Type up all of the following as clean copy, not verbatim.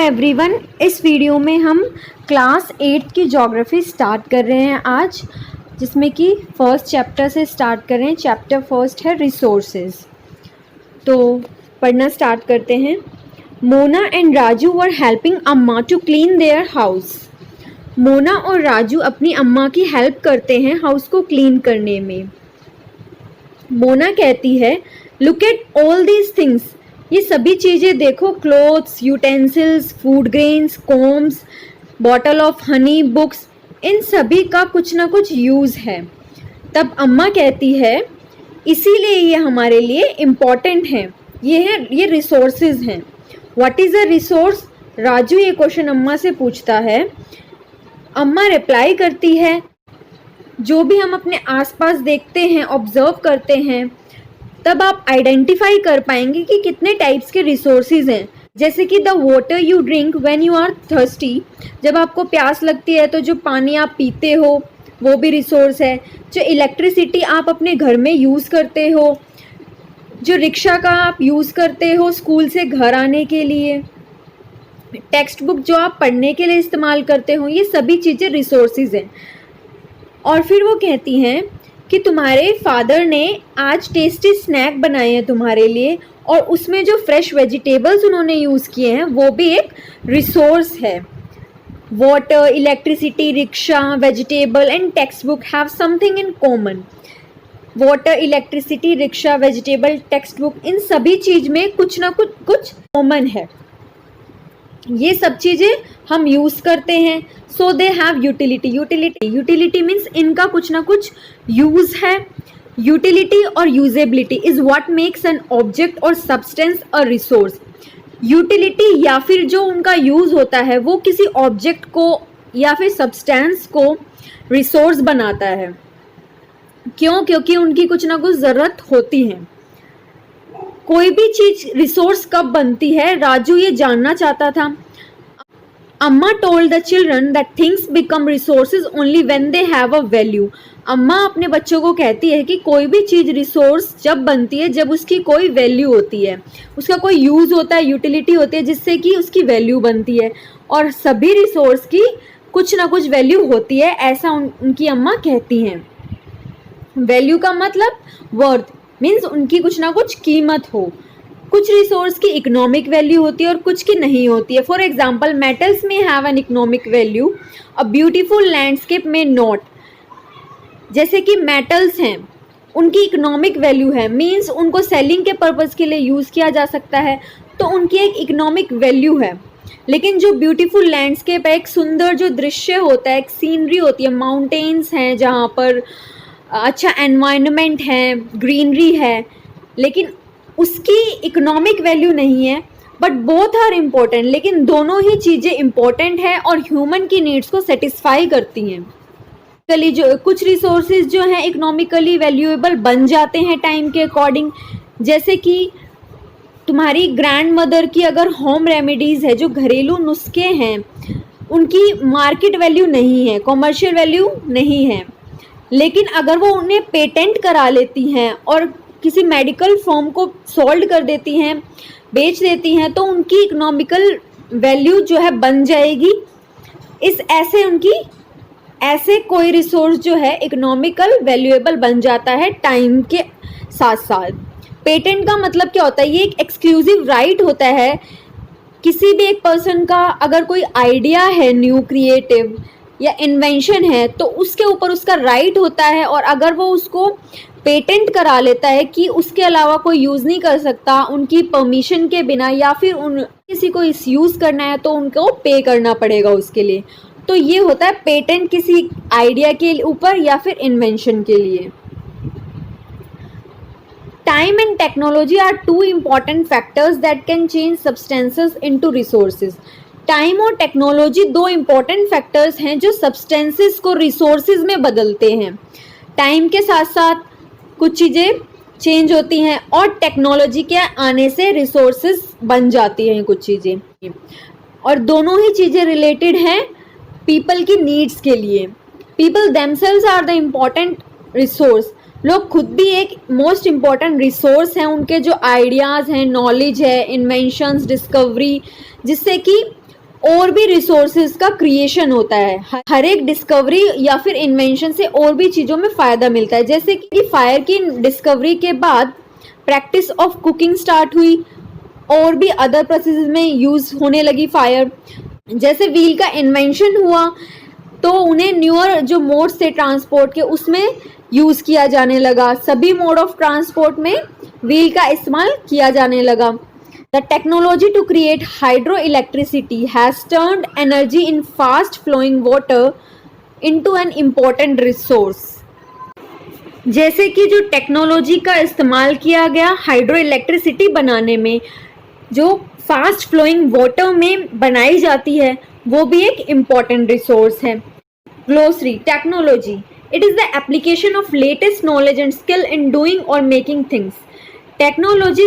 Everyone, इस video में हम क्लास 8 की ज्योग्राफी स्टार्ट कर रहे हैं आज, जिसमें कि फर्स्ट चैप्टर से स्टार्ट कर रहे हैं। चैप्टर फर्स्ट है रिसोर्सेज। तो पढ़ना स्टार्ट करते हैं। Mona and Raju were helping Amma to clean their house. Mona और राजू अपनी अम्मा की हेल्प करते हैं हाउस को क्लीन करने में। मोना कहती है, look at all these things, ये सभी चीज़ें देखो, clothes, utensils, food grains, combs, bottle of honey, books, इन सभी का कुछ ना कुछ यूज़ है। तब अम्मा कहती है, इसीलिए ये हमारे लिए इम्पॉर्टेंट है, ये रिसोर्सेज हैं। What is a resource? Raju ये क्वेश्चन अम्मा से पूछता है। अम्मा रिप्लाई करती है, जो भी हम अपने आसपास देखते हैं, ऑब्जर्व करते हैं, तब आप आइडेंटिफाई कर पाएंगे कि कितने टाइप्स के रिसोर्सेज हैं। जैसे कि the water you drink when you are thirsty, जब आपको प्यास लगती है तो जो पानी आप पीते हो वो भी रिसोर्स है। जो इलेक्ट्रिसिटी आप अपने घर में यूज़ करते हो, जो रिक्शा का आप यूज़ करते हो स्कूल से घर आने के लिए, टेक्स्ट बुक जो आप पढ़ने के लिए इस्तेमाल करते हो, ये सभी चीज़ें रिसोर्सेज हैं। और फिर वो कहती हैं कि तुम्हारे फादर ने आज टेस्टी स्नैक बनाए हैं तुम्हारे लिए, और उसमें जो फ्रेश वेजिटेबल्स उन्होंने यूज़ किए हैं वो भी एक रिसोर्स है। Water, electricity, rickshaw, vegetable and text book have something in common. Water, electricity, rickshaw, vegetable, text book, इन सभी चीज़ में कुछ ना कुछ कॉमन है। ये सब चीज़ें हम यूज़ करते हैं। So they have utility. Utility means इनका कुछ ना कुछ यूज़ है। Utility or usability is what makes an object or substance a resource. Utility या फिर जो उनका यूज़ होता है वो किसी ऑब्जेक्ट को या फिर सब्सटेंस को रिसोर्स बनाता है। क्यों? क्योंकि उनकी कुछ ना कुछ ज़रूरत होती है। कोई भी चीज़ रिसोर्स कब बनती है, राजू ये जानना चाहता था। अम्मा told the children that things become resources only when they have a value. अम्मा अपने बच्चों को कहती है कि कोई भी चीज़ रिसोर्स जब बनती है जब उसकी कोई वैल्यू होती है, उसका कोई यूज़ होता है, यूटिलिटी होती है, जिससे कि उसकी वैल्यू बनती है। और सभी रिसोर्स की कुछ ना कुछ वैल्यू होती है, ऐसा उनकी अम्मा कहती हैं। वैल्यू का मतलब वर्थ, मीन्स उनकी कुछ ना कुछ कीमत हो। कुछ रिसोर्स की इकोनॉमिक वैल्यू होती है और कुछ की नहीं होती है। फॉर एग्जाम्पल, मेटल्स में have an economic value, a beautiful landscape में नॉट। जैसे कि मेटल्स हैं, उनकी इकोनॉमिक वैल्यू है, मीन्स उनको सेलिंग के पर्पज़ के लिए यूज़ किया जा सकता है, तो उनकी एक इकोनॉमिक वैल्यू है। लेकिन जो ब्यूटीफुल लैंडस्केप है, एक सुंदर जो दृश्य होता है, एक सीनरी होती है, माउंटेन्स हैं जहाँ पर अच्छा एनवायरनमेंट है, ग्रीनरी है, लेकिन उसकी इकोनॉमिक वैल्यू नहीं है। बट बोथ आर इम्पोर्टेंट, लेकिन दोनों ही चीज़ें इम्पोर्टेंट है और ह्यूमन की नीड्स को सेटिस्फाई करती हैं। कली जो कुछ रिसोर्सेज जो हैं इकोनॉमिकली वैल्यूएबल बन जाते हैं टाइम के अकॉर्डिंग। जैसे कि तुम्हारी ग्रैंड मदर की अगर होम रेमेडीज़ है, जो घरेलू नुस्खे हैं, उनकी मार्केट वैल्यू नहीं है, कॉमर्शियल वैल्यू नहीं है, लेकिन अगर वो उन्हें पेटेंट करा लेती हैं और किसी मेडिकल फॉर्म को सोल्ड कर देती हैं, बेच देती हैं, तो उनकी इकोनॉमिकल वैल्यू जो है बन जाएगी। ऐसे कोई रिसोर्स जो है इकोनॉमिकल वैल्यूएबल बन जाता है टाइम के साथ साथ। पेटेंट का मतलब क्या होता है? ये एक एक्सक्लूसिव राइट होता है। किसी भी एक पर्सन का अगर कोई आइडिया है, न्यू क्रिएटिव या इन्वेंशन है, तो उसके ऊपर उसका राइट होता है, और अगर वो उसको पेटेंट करा लेता है कि उसके अलावा कोई यूज़ नहीं कर सकता उनकी परमिशन के बिना, या फिर किसी को इस यूज़ करना है तो उनको पे करना पड़ेगा उसके लिए। तो ये होता है पेटेंट किसी आइडिया के ऊपर या फिर इन्वेंशन के लिए। Time and technology are two important factors that can change substances into resources. Time और टेक्नोलॉजी दो इम्पॉर्टेंट फैक्टर्स हैं जो सब्सटेंसेस को रिसोर्सेज में बदलते हैं। टाइम के साथ साथ कुछ चीज़ें चेंज होती हैं और टेक्नोलॉजी के आने से रिसोर्सेज बन जाती हैं कुछ चीज़ें, और दोनों ही चीज़ें रिलेटेड हैं पीपल की नीड्स के लिए। People themselves are the important resource. लोग खुद भी एक मोस्ट इम्पॉर्टेंट रिसोर्स हैं। उनके जो आइडियाज़ हैं, नॉलेज है, इन्वेंशंस, डिस्कवरी, जिससे कि और भी रिसोर्सेज का क्रिएशन होता है। हर एक डिस्कवरी या फिर इन्वेंशन से और भी चीज़ों में फ़ायदा मिलता है। जैसे कि फायर की डिस्कवरी के बाद प्रैक्टिस ऑफ कुकिंग स्टार्ट हुई और भी अदर प्रोसेसेस में यूज़ होने लगी फायर। जैसे व्हील का इन्वेंशन हुआ तो उन्हें न्यूअर जो मोड्स थे ट्रांसपोर्ट के उसमें यूज़ किया जाने लगा। सभी मोड ऑफ ट्रांसपोर्ट में व्हील का इस्तेमाल किया जाने लगा। The technology to create hydro electricity has turned energy in fast flowing water into an important resource. जैसे कि जो टेक्नोलॉजी का इस्तेमाल किया गया हाइड्रो इलेक्ट्रिसिटी बनाने में, जो फास्ट फ्लोइंग वाटर में बनाई जाती है, वो भी एक इम्पॉर्टेंट रिसोर्स है। Glossary technology, it is the application of latest knowledge and skill in doing or making things. Technology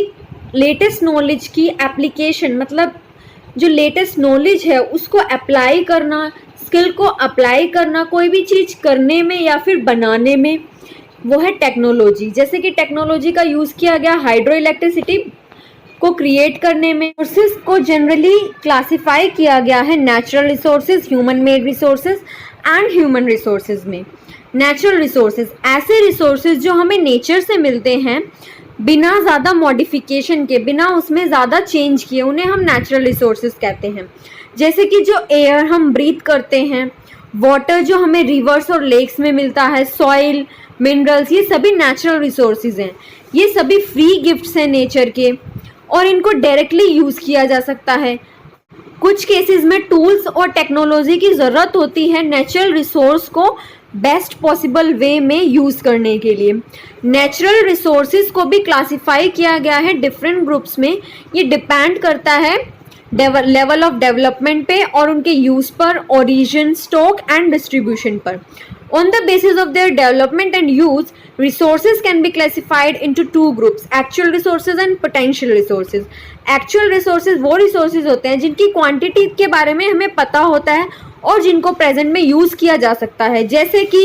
latest knowledge की एप्लीकेशन, मतलब जो लेटेस्ट नॉलेज है उसको अप्लाई करना, स्किल को अप्लाई करना कोई भी चीज़ करने में या फिर बनाने में, वो है टेक्नोलॉजी। जैसे कि टेक्नोलॉजी का यूज़ किया गया हाइड्रो इलेक्ट्रिसिटी को क्रिएट करने में। रिसोर्सेज को जनरली क्लासिफाई किया गया है natural resources, human made resources and human resources में। नेचुरल रिसोर्सेज ऐसे रिसोर्सेज जो हमें नेचर से मिलते हैं बिना ज़्यादा मॉडिफिकेशन के, बिना उसमें ज़्यादा चेंज किए, उन्हें हम नेचुरल रिसोर्सेज कहते हैं। जैसे कि जो एयर हम ब्रीथ करते हैं, वाटर जो हमें रिवर्स और लेक्स में मिलता है, सॉइल, मिनरल्स, ये सभी नेचुरल रिसोर्सेज हैं। ये सभी फ्री गिफ्ट्स हैं नेचर के और इनको डायरेक्टली यूज़ किया जा सकता है। कुछ केसेस में टूल्स और टेक्नोलॉजी की ज़रूरत होती है नेचुरल रिसोर्स को बेस्ट पॉसिबल वे में यूज़ करने के लिए। नेचुरल रिसोर्सेज को भी क्लासिफाई किया गया है डिफरेंट ग्रुप्स में। ये डिपेंड करता है लेवल ऑफ डेवलपमेंट पे और उनके यूज़ पर, ओरिजिन, स्टॉक एंड डिस्ट्रीब्यूशन पर। On the basis of their development and use, resources can be classified into two groups: actual resources and potential resources. Actual resources वो resources होते हैं जिनकी quantity के बारे में हमें पता होता है और जिनको प्रेजेंट में यूज़ किया जा सकता है। जैसे कि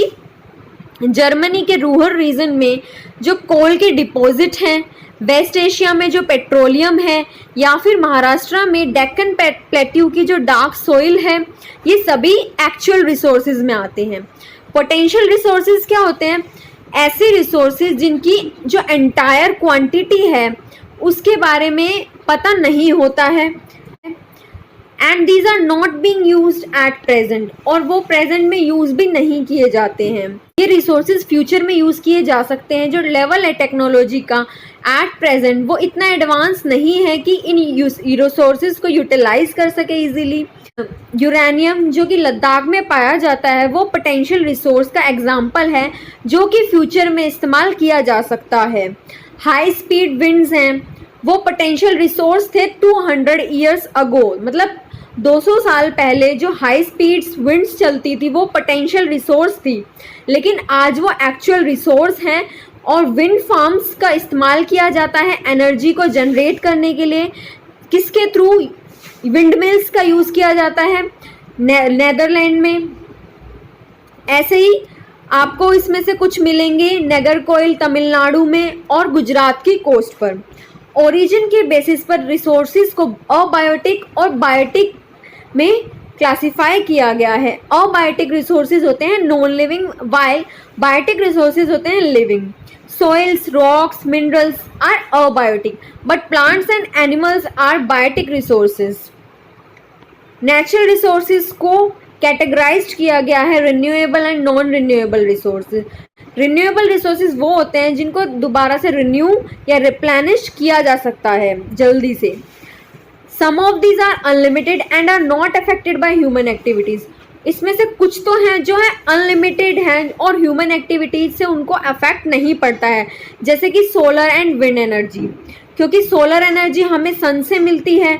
जर्मनी के रूरल रीजन में जो कोल के डिपॉजिट हैं, वेस्ट एशिया में जो पेट्रोलियम है, या फिर महाराष्ट्र में डेक्कन प्लेट्यू की जो डार्क सोइल है, ये सभी एक्चुअल रिसोर्सेज में आते हैं। पोटेंशियल रिसोर्सेज क्या होते हैं? ऐसे रिसोर्सेज जिनकी जो एंटायर क्वांटिटी है उसके बारे में पता नहीं होता है, and these are not being used at present, और वो प्रेजेंट में यूज़ भी नहीं किए जाते हैं। ये रिसोर्सेज फ्यूचर में यूज़ किए जा सकते हैं। जो लेवल है टेक्नोलॉजी का एट प्रेजेंट वो इतना एडवांस नहीं है कि इन रिसोर्सेज को यूटिलाइज कर सके इजीली। यूरेनियम जो कि लद्दाख में पाया जाता है वो पोटेंशियल रिसोर्स का एग्जाम्पल है जो कि फ्यूचर में इस्तेमाल किया जा सकता है। हाई स्पीड विंड्स हैं, वो पोटेंशियल रिसोर्स थे 200 ईयर्स अगो, मतलब 200 साल पहले जो हाई स्पीड्स विंड्स चलती थी वो पोटेंशियल रिसोर्स थी, लेकिन आज वो एक्चुअल रिसोर्स हैं और विंड फार्म्स का इस्तेमाल किया जाता है एनर्जी को जनरेट करने के लिए। किसके थ्रू? विंड मिल्स का यूज़ किया जाता है नेदरलैंड में। ऐसे ही आपको इसमें से कुछ मिलेंगे नागरकोइल तमिलनाडु में और गुजरात की कोस्ट पर। ओरिजिन के बेसिस पर रिसोर्सेज को अबायोटिक और बायोटिक में क्लासिफाई किया गया है। अबायोटिक रिसोर्सेज होते हैं non living, while biotic resources होते हैं living. Soils, rocks, minerals are abiotic, but plants and animals are biotic resources. Natural resources को कैटेगराइज किया गया है renewable and non renewable resources. Renewable resources वो होते हैं जिनको दोबारा से रिन्यू या रिप्लेनिश किया जा सकता है जल्दी से। Some of these are unlimited and are not affected by human activities. इसमें से कुछ तो हैं जो है अनलिमिटेड हैं और ह्यूमन एक्टिविटीज़ से उनको अफेक्ट नहीं पड़ता है, जैसे कि सोलर एंड विंड एनर्जी, क्योंकि सोलर एनर्जी हमें सन से मिलती है,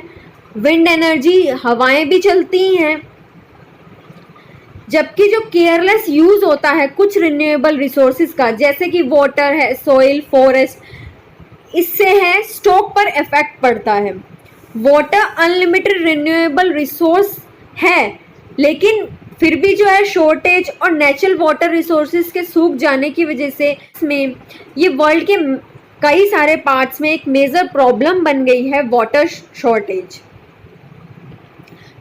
विंड एनर्जी हवाएं भी चलती हैं। जबकि जो केयरलेस यूज़ होता है कुछ रिन्यूएबल रिसोर्सेज का, जैसे कि वाटर है, सॉइल, फॉरेस्ट, इससे है स्टॉक पर इफेक्ट पड़ता है। वाटर अनलिमिटेड रिन्यूएबल रिसोर्स है, लेकिन फिर भी जो है शॉर्टेज और नेचुरल वाटर रिसोर्सेज के सूख जाने की वजह से इसमें ये वर्ल्ड के कई सारे पार्ट्स में एक मेजर प्रॉब्लम बन गई है वाटर शॉर्टेज।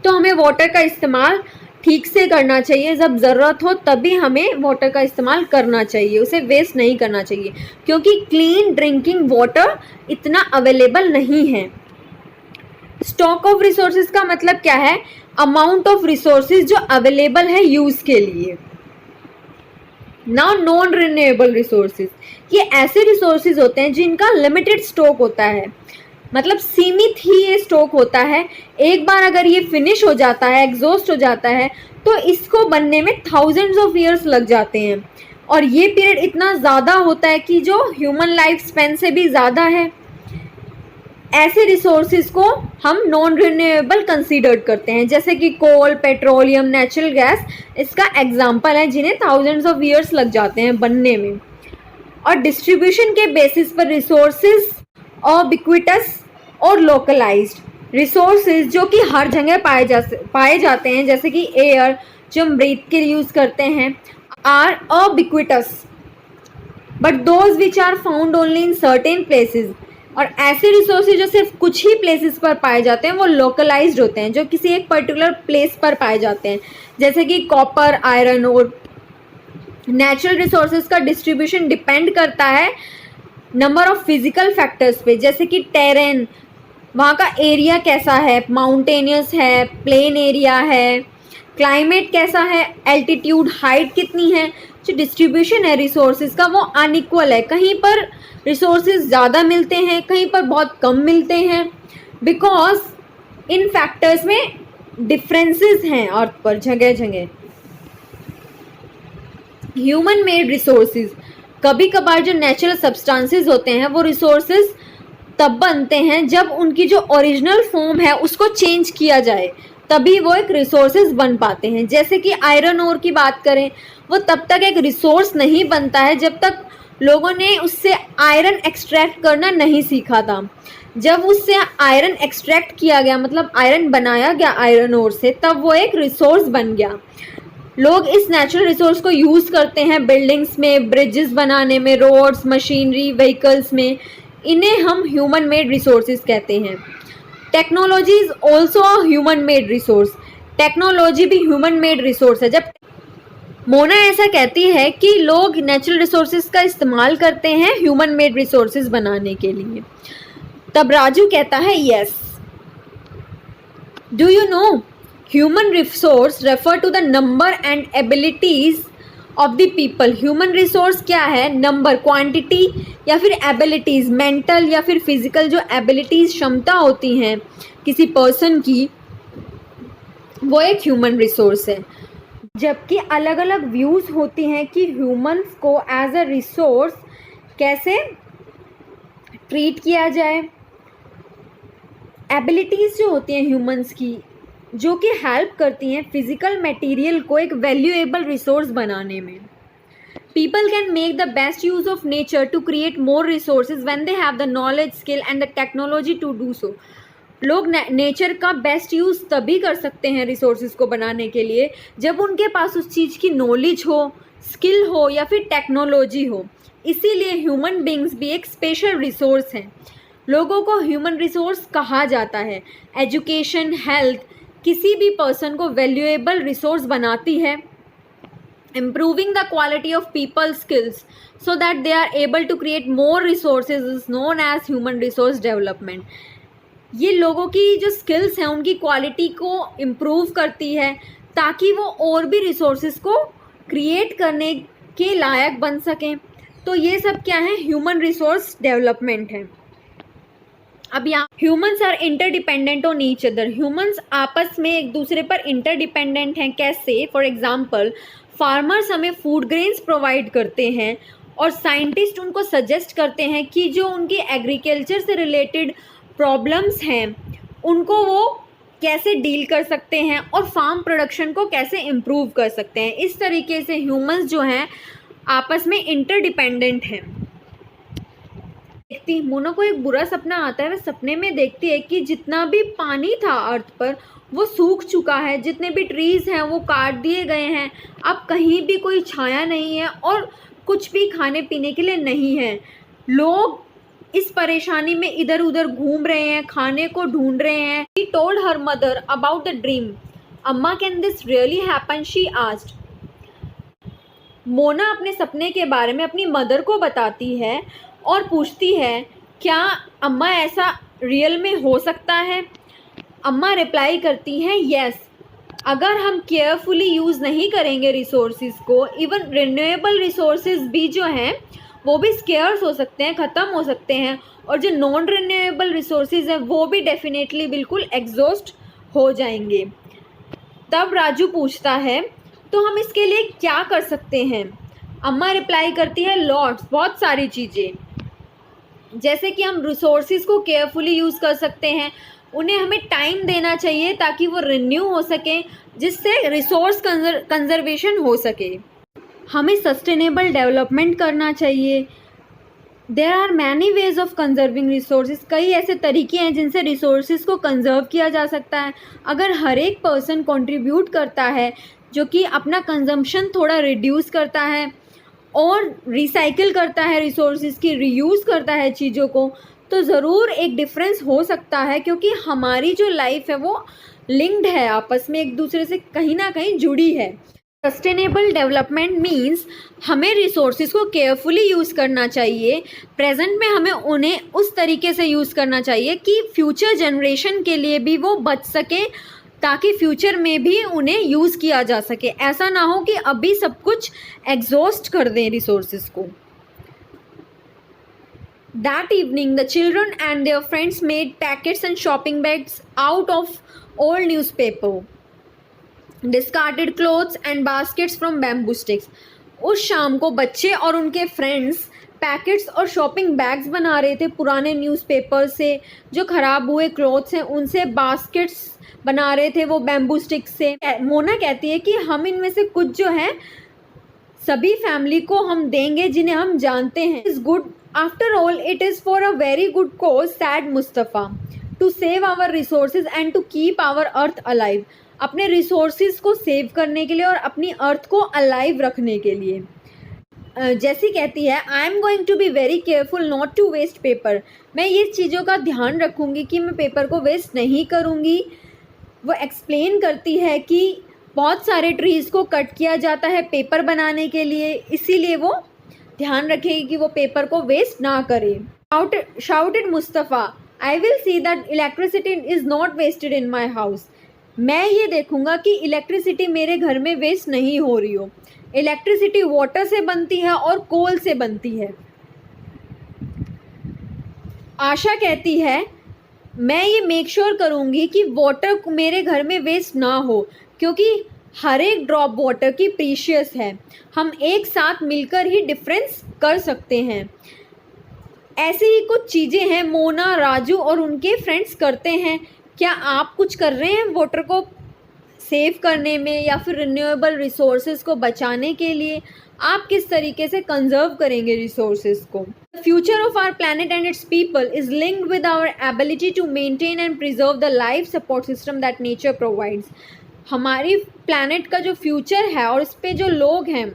तो हमें वाटर का इस्तेमाल ठीक से करना चाहिए, जब ज़रूरत हो तभी हमें वाटर का इस्तेमाल करना चाहिए, उसे वेस्ट नहीं करना चाहिए, क्योंकि क्लीन ड्रिंकिंग वाटर इतना अवेलेबल नहीं है। स्टॉक ऑफ रिसोर्सेज का मतलब क्या है? अमाउंट ऑफ रिसोर्सेज जो अवेलेबल है यूज़ के लिए। नाउ नॉन रिन्यूएबल रिसोर्सेज, ये ऐसे रिसोर्सेज होते हैं जिनका लिमिटेड स्टॉक होता है, मतलब सीमित ही ये स्टॉक होता है। एक बार अगर ये फिनिश हो जाता है, एग्जॉस्ट हो जाता है, तो इसको बनने में थाउजेंड्स ऑफ ईयर्स लग जाते हैं, और ये पीरियड इतना ज़्यादा होता है कि जो ह्यूमन लाइफ स्पेन से भी ज़्यादा है। ऐसे रिसोर्सेज को हम नॉन रिन्यूएबल कंसीडर करते हैं, जैसे कि कोल, पेट्रोलियम, नेचुरल गैस इसका एग्जाम्पल है, जिन्हें थाउजेंड्स ऑफ ईयर्स लग जाते हैं बनने में। और डिस्ट्रीब्यूशन के बेसिस पर रिसोर्सेज उबिक्विटस और लोकलाइज्ड रिसोर्सेज जो कि हर जगह पाए जाते हैं, जैसे कि एयर जो हम ब्रीथ के लिए यूज़ करते हैं, are ubiquitous, but those which are found only in certain places. और ऐसे रिसोर्सेज जो सिर्फ कुछ ही प्लेसेस पर पाए जाते हैं वो लोकलाइज्ड होते हैं, जो किसी एक पर्टिकुलर प्लेस पर पाए जाते हैं, जैसे कि कॉपर, आयरन और। नेचुरल रिसोर्सेज का डिस्ट्रीब्यूशन डिपेंड करता है नंबर ऑफ फिजिकल फैक्टर्स पे, जैसे कि टेरेन, वहाँ का एरिया कैसा है, माउंटेनियस है, प्लेन एरिया है, क्लाइमेट कैसा है, एल्टीट्यूड, हाइट कितनी है। जो डिस्ट्रीब्यूशन है रिसोर्सेज का वो अनइक्वल है, कहीं पर रिसोर्सेज ज़्यादा मिलते हैं, कहीं पर बहुत कम मिलते हैं, बिकॉज इन फैक्टर्स में डिफरेंसेस हैं अर्थ पर जगह जगह। ह्यूमन मेड रिसोर्सेज, कभी कभार जो नेचुरल सब्सटेंसेस होते हैं वो रिसोर्सेज तब बनते हैं जब उनकी जो ओरिजिनल फॉर्म है उसको चेंज किया जाए, तभी वो एक रिसोर्सेज बन पाते हैं। जैसे कि आयरन ओर की बात करें, वो तब तक एक रिसोर्स नहीं बनता है जब तक लोगों ने उससे आयरन एक्सट्रैक्ट करना नहीं सीखा था। जब उससे आयरन एक्सट्रैक्ट किया गया, मतलब आयरन बनाया गया आयरन ओर से, तब वो एक रिसोर्स बन गया। लोग इस नेचुरल रिसोर्स को यूज़ करते हैं बिल्डिंग्स में, ब्रिजेस बनाने में, रोड्स, मशीनरी, व्हीकल्स में। इन्हें हम ह्यूमन मेड रिसोर्सेज कहते हैं। Technology is also a human made resource, technology भी ह्यूमन मेड रिसोर्स है। जब मोना ऐसा कहती है कि लोग नेचुरल रिसोर्सेज का इस्तेमाल करते हैं ह्यूमन मेड रिसोर्सेज बनाने के लिए, तब राजू कहता है yes. Do you know human resource refer to the number and abilities of the people. Human resource क्या है? नंबर, क्वांटिटी या फिर एबिलिटीज़, मेंटल या फिर फिजिकल जो एबिलिटीज़, क्षमता होती हैं किसी पर्सन की, वो एक ह्यूमन रिसोर्स है। जबकि अलग अलग व्यूज़ होती हैं कि ह्यूमंस को एज अ रिसोर्स कैसे ट्रीट किया जाए। एबिलिटीज़ जो होती हैं ह्यूमंस की, जो कि हेल्प करती हैं फिजिकल मटेरियल को एक वैल्यूएबल रिसोर्स बनाने में। People can make the best use of nature to create more resources when they have the knowledge, skill and the technology to do so. लोग नेचर का बेस्ट यूज़ तभी कर सकते हैं रिसोर्सेज को बनाने के लिए जब उनके पास उस चीज़ की नॉलेज हो, स्किल हो या फिर टेक्नोलॉजी हो। इसीलिए ह्यूमन बींग्स भी एक स्पेशल रिसोर्स हैं। लोगों को ह्यूमन रिसोर्स कहा जाता है। एजुकेशन, हेल्थ किसी भी पर्सन को वैल्यूएबल रिसोर्स बनाती है। Improving the quality of people skills so that they are able to create more resources is known as human resource development. ये लोगों की जो स्किल्स हैं उनकी क्वालिटी को इम्प्रूव करती है ताकि वो और भी रिसोर्सेज को क्रिएट करने के लायक बन सकें। तो ये सब क्या है? ह्यूमन रिसोर्स डेवलपमेंट है। अब यहाँ humans are interdependent on each other. Humans आपस में एक दूसरे पर इंटरडिपेंडेंट हैं। कैसे? फॉर एग्जांपल, फार्मर्स हमें फूड ग्रेन्स प्रोवाइड करते हैं और साइंटिस्ट उनको सजेस्ट करते हैं कि जो उनकी एग्रीकल्चर से रिलेटेड प्रॉब्लम्स हैं उनको वो कैसे डील कर सकते हैं और फार्म प्रोडक्शन को कैसे इम्प्रूव कर सकते हैं। इस तरीके से ह्यूमंस जो हैं आपस में इंटरडिपेंडेंट हैं। देखती मोना को एक बुरा सपना आता है। वह सपने में देखती है कि जितना भी पानी था अर्थ पर वो सूख चुका है, जितने भी ट्रीज़ हैं वो काट दिए गए हैं, अब कहीं भी कोई छाया नहीं है और कुछ भी खाने पीने के लिए नहीं है। लोग इस परेशानी में इधर उधर घूम रहे हैं, खाने को ढूंढ रहे हैं। told her mother about the dream. Amma, can this really happen? She asked. Mona अपने सपने के बारे में अपनी मदर को बताती है और पूछती है, क्या अम्मा ऐसा रियल में हो सकता है? अम्मा रिप्लाई करती हैं, यस, अगर हम केयरफुली यूज़ नहीं करेंगे रिसोर्सेज को, इवन रिन्यूएबल रिसोर्सेज भी जो हैं वो भी स्केयर्स हो सकते हैं, ख़त्म हो सकते हैं, और जो नॉन रिन्यूएबल रिसोर्सेज हैं वो भी डेफिनेटली बिल्कुल एग्जॉस्ट हो जाएंगे। तब राजू पूछता है, तो हम इसके लिए क्या कर सकते हैं? अम्मा रिप्लाई करती है, लॉट्स, बहुत सारी चीज़ें, जैसे कि हम रिसोर्सेज को केयरफुली यूज़ कर सकते हैं, उन्हें हमें टाइम देना चाहिए ताकि वो रिन्यू हो सके, जिससे रिसोर्स कंजर्वेशन हो सके। हमें सस्टेनेबल डेवलपमेंट करना चाहिए। There are many ways of conserving resources, कई ऐसे तरीके हैं जिनसे रिसोर्सेज को कंजर्व किया जा सकता है। अगर हर एक पर्सन कंट्रीब्यूट करता है जो कि अपना कंजम्पशन थोड़ा रिड्यूस करता है और रिसाइकिल करता है, रिसोर्सेज की रीयूज़ करता है चीज़ों को, तो ज़रूर एक डिफरेंस हो सकता है, क्योंकि हमारी जो लाइफ है वो लिंक्ड है, आपस में एक दूसरे से कहीं ना कहीं जुड़ी है। सस्टेनेबल डेवलपमेंट मीन्स हमें रिसोर्सेज को केयरफुली यूज़ करना चाहिए। प्रेजेंट में हमें उन्हें उस तरीके से यूज़ करना चाहिए कि फ्यूचर जनरेशन के लिए भी वो बच सके, ताकि फ्यूचर में भी उन्हें यूज़ किया जा सके। ऐसा ना हो कि अभी सब कुछ एग्जॉस्ट कर दें रिसोर्सेज को। That evening, the children and their friends made packets and shopping bags out of old newspaper, discarded clothes and baskets from bamboo sticks. उस शाम को बच्चे और उनके फ्रेंड्स पैकेट्स और शॉपिंग बैग्स बना रहे थे पुराने न्यूज़पेपर से, जो ख़राब हुए क्लॉथ्स हैं उनसे बास्केट्स बना रहे थे वो बैम्बू स्टिक्स से। मोना कहती है कि हम इनमें से कुछ जो है सभी फैमिली को हम देंगे जिन्हें हम जानते हैं। Is good after all, it is for a very good cause, said Mustafa, to save our resources and to keep our earth alive. अपने रिसोर्सेज को सेव करने के लिए और अपनी अर्थ को अलाइव रखने के लिए। जैसी कहती है, I am going to be very careful not to waste paper. मैं ये चीज़ों का ध्यान रखूँगी कि मैं पेपर को वेस्ट नहीं करूँगी। वो एक्सप्लेन करती है कि बहुत सारे ट्रीज़ को कट किया जाता है पेपर बनाने के लिए, इसीलिए वो ध्यान रखेगी कि वो पेपर को वेस्ट ना करे। Shouted Mustafa, I will see that electricity is not wasted in my house. मैं ये देखूँगा कि इलेक्ट्रिसिटी मेरे घर में वेस्ट नहीं हो रही हो। इलेक्ट्रिसिटी वाटर से बनती है और कोल से बनती है। आशा कहती है, मैं ये मेक श्योर करूँगी कि वाटर मेरे घर में वेस्ट ना हो, क्योंकि हर एक ड्रॉप वाटर की प्रीशियस है। हम एक साथ मिलकर ही डिफरेंस कर सकते हैं। ऐसी ही कुछ चीज़ें हैं मोना, राजू और उनके फ्रेंड्स करते हैं। क्या आप कुछ कर रहे हैं वाटर को सेव करने में या फिर रिन्यूएबल रिसोर्सेज को बचाने के लिए? आप किस तरीके से कंजर्व करेंगे रिसोर्सेज को? The future of our planet and its people is linked with our ability to maintain and preserve the life support system that nature provides. हमारी प्लैनेट का जो फ्यूचर है और इस पे जो लोग हैं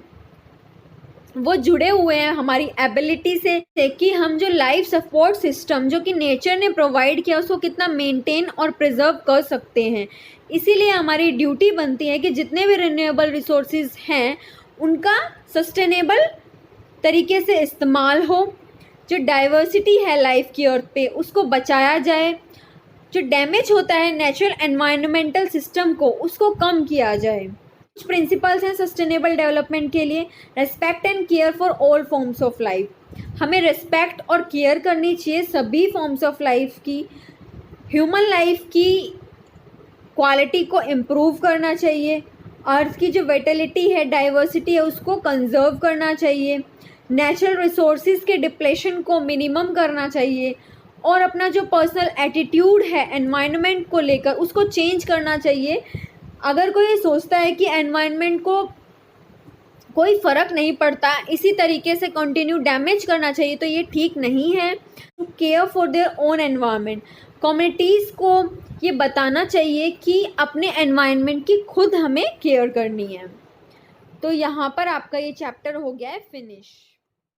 वो जुड़े हुए हैं हमारी एबिलिटी से कि हम जो लाइफ सपोर्ट सिस्टम जो कि नेचर ने प्रोवाइड किया उसको कितना मेंटेन और प्रिजर्व कर सकते हैं। इसीलिए हमारी ड्यूटी बनती है कि जितने भी रिन्यूएबल रिसोर्सेज हैं उनका सस्टेनेबल तरीके से इस्तेमाल हो। जो डाइवर्सिटी है लाइफ की अर्थ पे उसको बचाया जाए। जो डैमेज होता है नेचुरल एनवायरमेंटल सिस्टम को उसको कम किया जाए। कुछ प्रिंसिपल्स हैं सस्टेनेबल डेवलपमेंट के लिए। Respect and care for all forms of life. हमें रेस्पेक्ट और केयर करनी चाहिए सभी फॉर्म्स ऑफ लाइफ की। ह्यूमन लाइफ की क्वालिटी को इम्प्रूव करना चाहिए। अर्थ की जो वाइटलिटी है, डाइवर्सिटी है, उसको कंजर्व करना चाहिए। नेचुरल रिसोर्सेज के डिप्लेशन को मिनिमम करना चाहिए और अपना जो पर्सनल एटीट्यूड है एनवायरनमेंट को लेकर उसको चेंज करना चाहिए। अगर कोई सोचता है कि एनवायरनमेंट को कोई फ़र्क नहीं पड़ता, इसी तरीके से कंटिन्यू डैमेज करना चाहिए, तो ये ठीक नहीं है। Care for their own environment. Communities को ये बताना चाहिए कि अपने एनवायरनमेंट की खुद हमें केयर करनी है। तो यहाँ पर आपका ये चैप्टर हो गया है फिनिश।